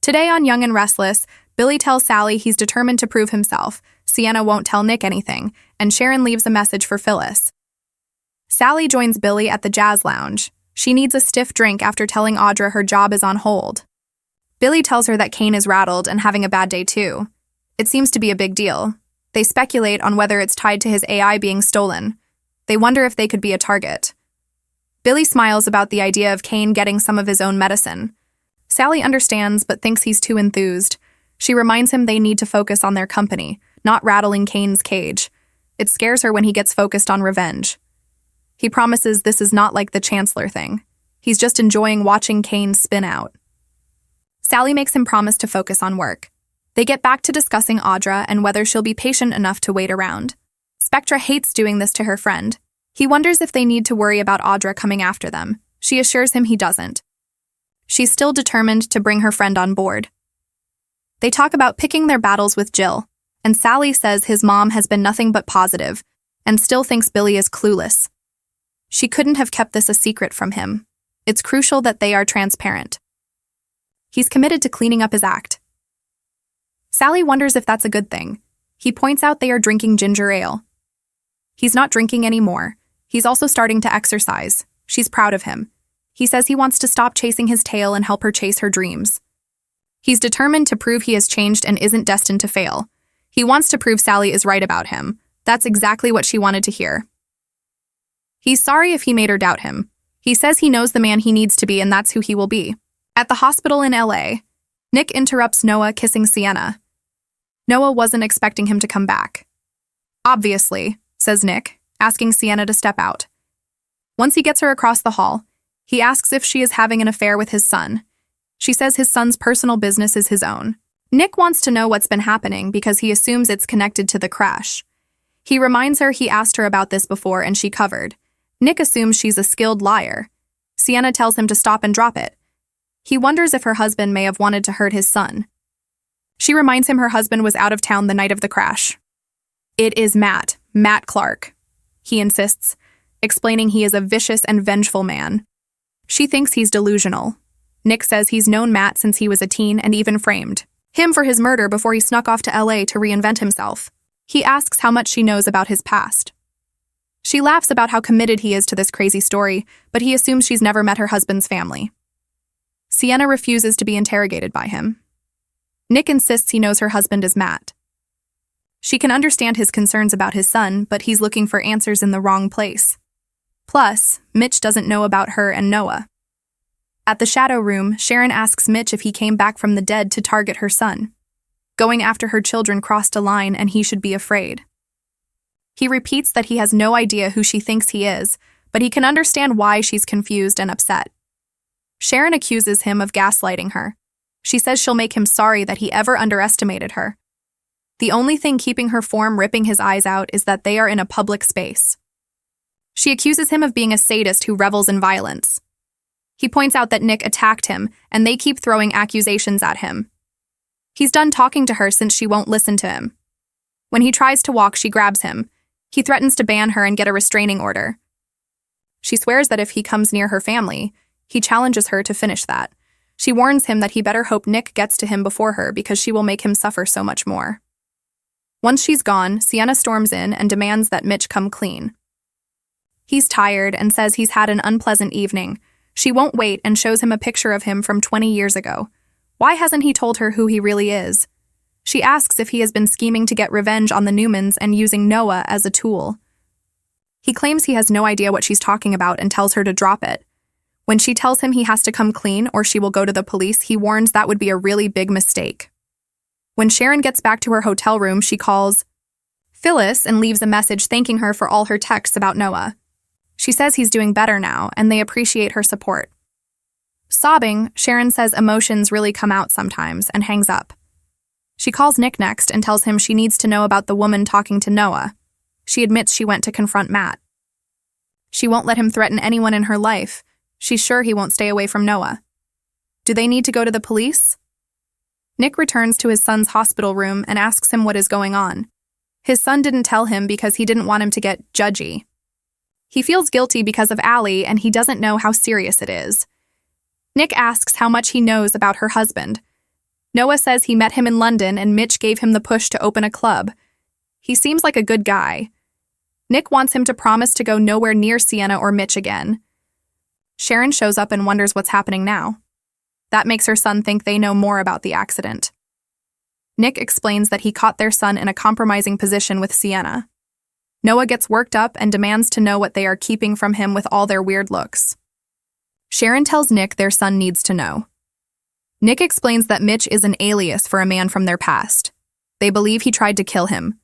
Today on Young and Restless, Billy tells Sally he's determined to prove himself. Sienna won't tell Nick anything, and Sharon leaves a message for Phyllis. Sally joins Billy at the jazz lounge. She needs a stiff drink after telling Audra her job is on hold. Billy tells her that Kane is rattled and having a bad day too. It seems to be a big deal. They speculate on whether it's tied to his AI being stolen. They wonder if they could be a target. Billy smiles about the idea of Kane getting some of his own medicine. Sally understands but thinks he's too enthused. She reminds him they need to focus on their company, not rattling Kane's cage. It scares her when he gets focused on revenge. He promises this is not like the Chancellor thing. He's just enjoying watching Kane spin out. Sally makes him promise to focus on work. They get back to discussing Audra and whether she'll be patient enough to wait around. Spectra hates doing this to her friend. He wonders if they need to worry about Audra coming after them. She assures him he doesn't. She's still determined to bring her friend on board. They talk about picking their battles with Jill, and Sally says his mom has been nothing but positive and still thinks Billy is clueless. She couldn't have kept this a secret from him. It's crucial that they are transparent. He's committed to cleaning up his act. Sally wonders if that's a good thing. He points out they are drinking ginger ale. He's not drinking anymore. He's also starting to exercise. She's proud of him. He says he wants to stop chasing his tail and help her chase her dreams. He's determined to prove he has changed and isn't destined to fail. He wants to prove Sally is right about him. That's exactly what she wanted to hear. He's sorry if he made her doubt him. He says he knows the man he needs to be and that's who he will be. At the hospital in LA, Nick interrupts Noah kissing Sienna. Noah wasn't expecting him to come back. Obviously, says Nick, asking Sienna to step out. Once he gets her across the hall, he asks if she is having an affair with his son. She says his son's personal business is his own. Nick wants to know what's been happening because he assumes it's connected to the crash. He reminds her he asked her about this before and she covered. Nick assumes she's a skilled liar. Sienna tells him to stop and drop it. He wonders if her husband may have wanted to hurt his son. She reminds him her husband was out of town the night of the crash. It is Matt Clark, he insists, explaining he is a vicious and vengeful man. She thinks he's delusional. Nick says he's known Matt since he was a teen and even framed him for his murder before he snuck off to LA to reinvent himself. He asks how much she knows about his past. She laughs about how committed he is to this crazy story, but he assumes she's never met her husband's family. Sienna refuses to be interrogated by him. Nick insists he knows her husband is Matt. She can understand his concerns about his son, but he's looking for answers in the wrong place. Plus, Mitch doesn't know about her and Noah. At the shadow room, Sharon asks Mitch if he came back from the dead to target her son. Going after her children crossed a line and he should be afraid. He repeats that he has no idea who she thinks he is, but he can understand why she's confused and upset. Sharon accuses him of gaslighting her. She says she'll make him sorry that he ever underestimated her. The only thing keeping her from ripping his eyes out is that they are in a public space. She accuses him of being a sadist who revels in violence. He points out that Nick attacked him, and they keep throwing accusations at him. He's done talking to her since she won't listen to him. When he tries to walk, she grabs him. He threatens to ban her and get a restraining order. She swears that if he comes near her family, he challenges her to finish that. She warns him that he better hope Nick gets to him before her because she will make him suffer so much more. Once she's gone, Sienna storms in and demands that Mitch come clean. He's tired and says he's had an unpleasant evening. She won't wait and shows him a picture of him from 20 years ago. Why hasn't he told her who he really is? She asks if he has been scheming to get revenge on the Newmans and using Noah as a tool. He claims he has no idea what she's talking about and tells her to drop it. When she tells him he has to come clean or she will go to the police, he warns that would be a really big mistake. When Sharon gets back to her hotel room, she calls Phyllis and leaves a message thanking her for all her texts about Noah. She says he's doing better now, and they appreciate her support. Sobbing, Sharon says emotions really come out sometimes and hangs up. She calls Nick next and tells him she needs to know about the woman talking to Noah. She admits she went to confront Matt. She won't let him threaten anyone in her life. She's sure he won't stay away from Noah. Do they need to go to the police? Nick returns to his son's hospital room and asks him what is going on. His son didn't tell him because he didn't want him to get judgy. He feels guilty because of Allie and he doesn't know how serious it is. Nick asks how much he knows about her husband. Noah says he met him in London and Mitch gave him the push to open a club. He seems like a good guy. Nick wants him to promise to go nowhere near Sienna or Mitch again. Sharon shows up and wonders what's happening now. That makes her son think they know more about the accident. Nick explains that he caught their son in a compromising position with Sienna. Noah gets worked up and demands to know what they are keeping from him with all their weird looks. Sharon tells Nick their son needs to know. Nick explains that Mitch is an alias for a man from their past. They believe he tried to kill him,